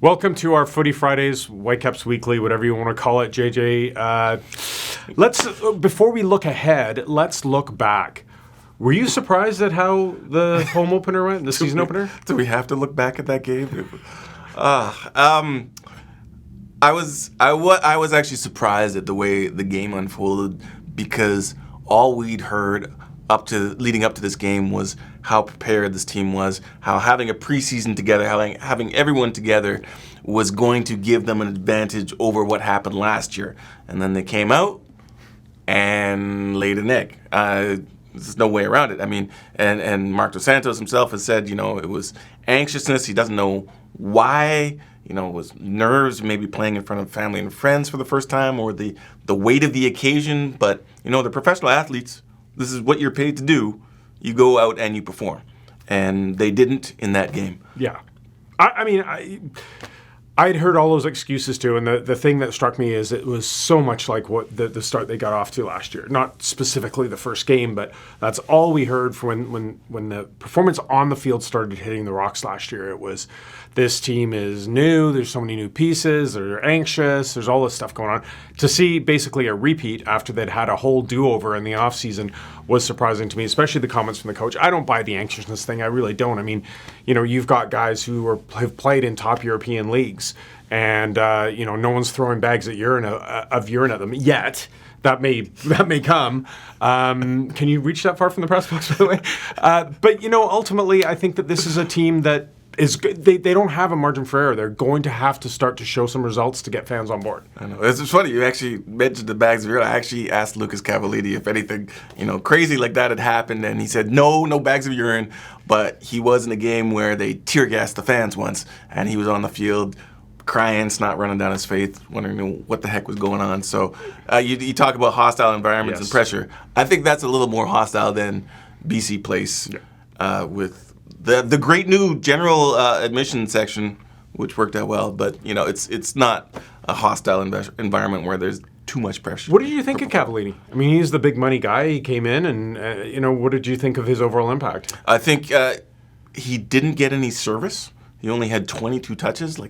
Welcome to our Footy Fridays, Whitecaps Weekly, whatever you want to call it, JJ. Before we look ahead, let's look back. Were you surprised at how the home opener went, the season opener? Do we have to look back at that game? I was actually surprised at the way the game unfolded because all we'd heard leading up to this game was how prepared this team was, how having a preseason together, having everyone together was going to give them an advantage over what happened last year. And then they came out and laid an egg. There's no way around it. I mean, and Mark Dos Santos himself has said, it was anxiousness. He doesn't know why. It was nerves, maybe playing in front of family and friends for the first time, or the weight of the occasion. But, they're professional athletes. This is what you're paid to do. You go out and you perform. And they didn't in that game. Yeah. I'd heard all those excuses too, and the thing that struck me is it was so much like what the start they got off to last year. Not specifically the first game, but that's all we heard from when the performance on the field started hitting the rocks last year. It was, this team is new, there's so many new pieces, they're anxious, there's all this stuff going on. To see basically a repeat after they'd had a whole do-over in the offseason was surprising to me, especially the comments from the coach. I don't buy the anxiousness thing, I really don't. I mean, you've got guys who have played in top European leagues, and no one's throwing bags of urine at them yet. That may come. Can you reach that far from the press box, by the way? But ultimately, I think that this is a team that is good. They don't have a margin for error. They're going to have to start to show some results to get fans on board. I know. It's funny. You actually mentioned the bags of urine. I actually asked Lucas Cavallini if anything, crazy like that had happened, and he said no bags of urine. But he was in a game where they tear gassed the fans once, and he was on the field crying, snot running down his face, wondering what the heck was going on. So you talk about hostile environments and pressure. I think that's a little more hostile than BC Place with the great new general admission section, which worked out well. But it's not a hostile environment where there's too much pressure. What did you think of Cavallini? I mean, he's the big money guy. He came in, and what did you think of his overall impact? I think he didn't get any service. He only had 22 touches.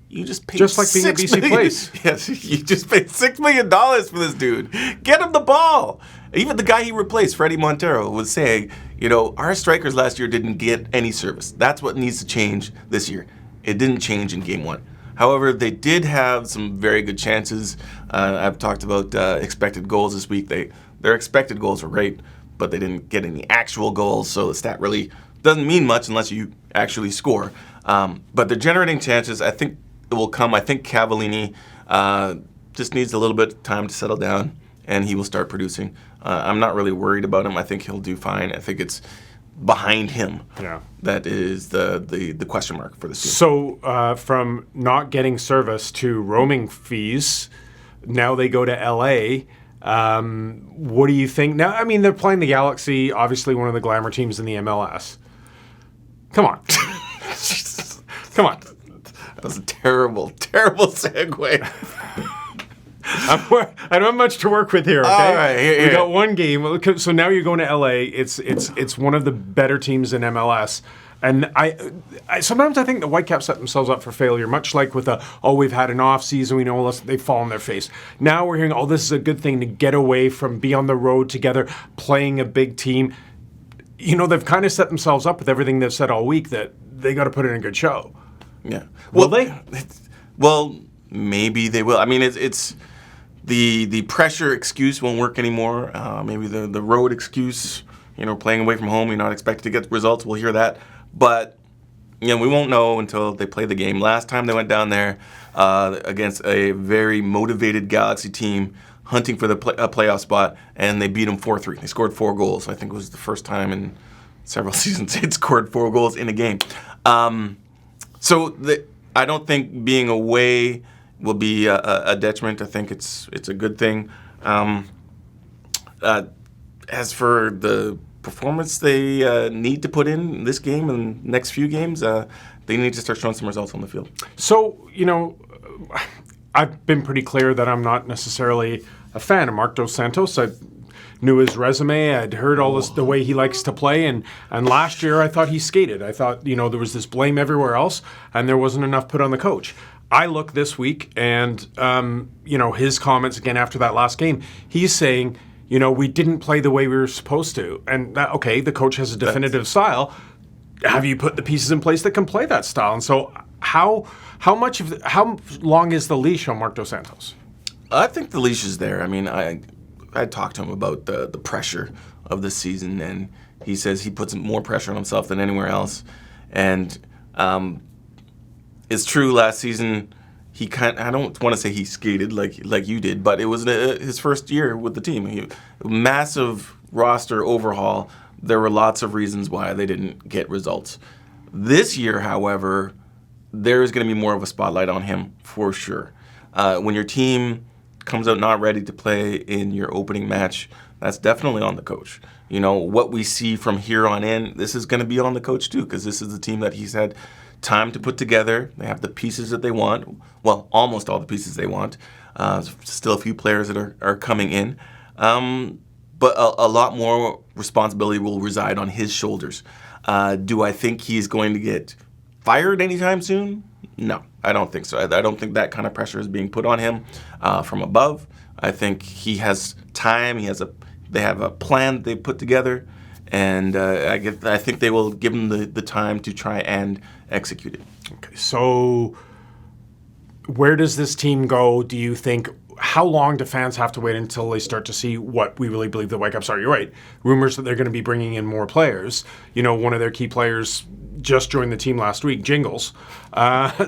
You just paid just like being a BC Place. Yes, you just paid $6 million for this dude. Get him the ball. Even the guy he replaced, Freddie Montero, was saying, our strikers last year didn't get any service. That's what needs to change this year. It didn't change in game one. However, they did have some very good chances. I've talked about expected goals this week. Their expected goals were great, but they didn't get any actual goals, so the stat really doesn't mean much unless you actually score. But they're generating chances. I think it will come. I think Cavallini just needs a little bit of time to settle down, and he will start producing. I'm not really worried about him. I think he'll do fine. I think it's behind him that is the question mark for the season. So from not getting service to roaming fees, now they go to LA. What do you think? Now, I mean, they're playing the Galaxy, obviously one of the glamour teams in the MLS. Come on. Come on. That was a terrible, terrible segue. I don't have much to work with here, okay? All right, here. We got one game. So now you're going to LA. It's one of the better teams in MLS. And I sometimes I think the Whitecaps set themselves up for failure, much like with we've had an off season, we know they fall on their face. Now we're hearing, this is a good thing to get away from, be on the road together, playing a big team. They've kind of set themselves up with everything they've said all week that they got to put in a good show. Yeah. Will they? Well, maybe they will. I mean, it's the pressure excuse won't work anymore. Maybe the road excuse, playing away from home, you're not expected to get results. We'll hear that. But, we won't know until they play the game. Last time they went down there against a very motivated Galaxy team hunting for a playoff spot, and they beat them 4-3. They scored 4 goals. I think it was the first time in several seasons they'd scored 4 goals in a game. So I don't think being away will be a detriment. I think it's a good thing. As for the performance they need to put in this game and next few games, they need to start showing some results on the field. So, I've been pretty clear that I'm not necessarily a fan of Mark Dos Santos. knew his resume. I'd heard all this, the way he likes to play. And last year, I thought he skated. I thought, there was this blame everywhere else, and there wasn't enough put on the coach. I look this week, and, his comments again after that last game, he's saying, we didn't play the way we were supposed to. And the coach has a definitive style. Have you put the pieces in place that can play that style? And so how long is the leash on Mark Dos Santos? I think the leash is there. I mean, I talked to him about the pressure of the season, and he says he puts more pressure on himself than anywhere else. And it's true, last season I don't want to say he skated like you did, but it was his first year with the team. Massive roster overhaul. There were lots of reasons why they didn't get results. This year, however, there is going to be more of a spotlight on him for sure. When your team comes out not ready to play in your opening match, that's definitely on the coach. What we see from here on in, this is going to be on the coach too, because this is the team that he's had time to put together. They have the pieces that they want. Well, almost all the pieces they want. Still a few players that are coming in. But a lot more responsibility will reside on his shoulders. Do I think he's going to get fired anytime soon? No, I don't think so. I don't think that kind of pressure is being put on him from above. I think he has time. They have a plan they put together, and I think they will give him the time to try and execute it. Okay, so where does this team go, do you think? How long do fans have to wait until they start to see what we really believe the Whitecaps are? You're right. Rumors that they're going to be bringing in more players. One of their key players just joined the team last week, Jingles. What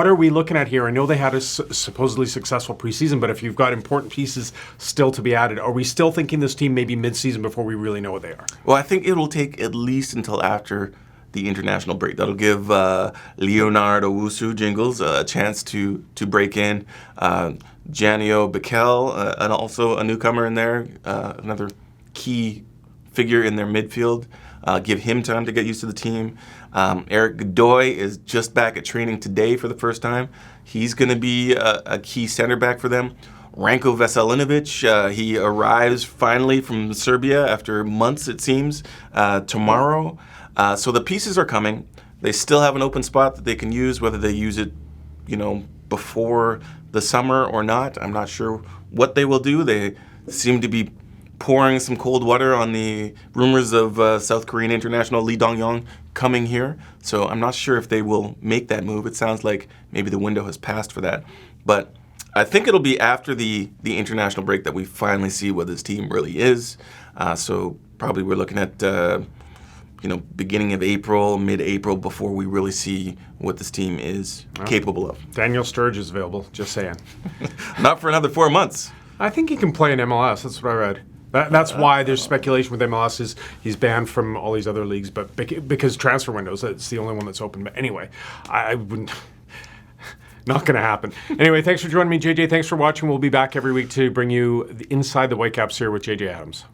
are we looking at here? I know they had a supposedly successful preseason, but if you've got important pieces still to be added, are we still thinking this team may be mid-season before we really know what they are? Well, I think it will take at least until after the international break. That'll give Leonard Owusu Jingles a chance to break in. Janio Bikel, and also a newcomer in there, another key figure in their midfield. Give him time to get used to the team. Eric Godoy is just back at training today for the first time. He's going to be a key center back for them. Ranko Veselinovic, he arrives finally from Serbia after months, it seems, tomorrow. So the pieces are coming. They still have an open spot that they can use, whether they use it, before the summer or not. I'm not sure what they will do. They seem to be pouring some cold water on the rumors of South Korean international Lee Dong-yong coming here. So I'm not sure if they will make that move. It sounds like maybe the window has passed for that. But I think it'll be after the international break that we finally see what this team really is. So probably we're looking at beginning of April, mid-April, before we really see what this team is capable of. Daniel Sturge is available, just saying. Not for another 4 months. I think he can play in MLS. That's what I read. That's why there's speculation with MLS is he's banned from all these other leagues, but because transfer windows, it's the only one that's open. But anyway, I wouldn't. Not going to happen. Anyway, thanks for joining me, JJ. Thanks for watching. We'll be back every week to bring you Inside the Whitecaps here with JJ Adams.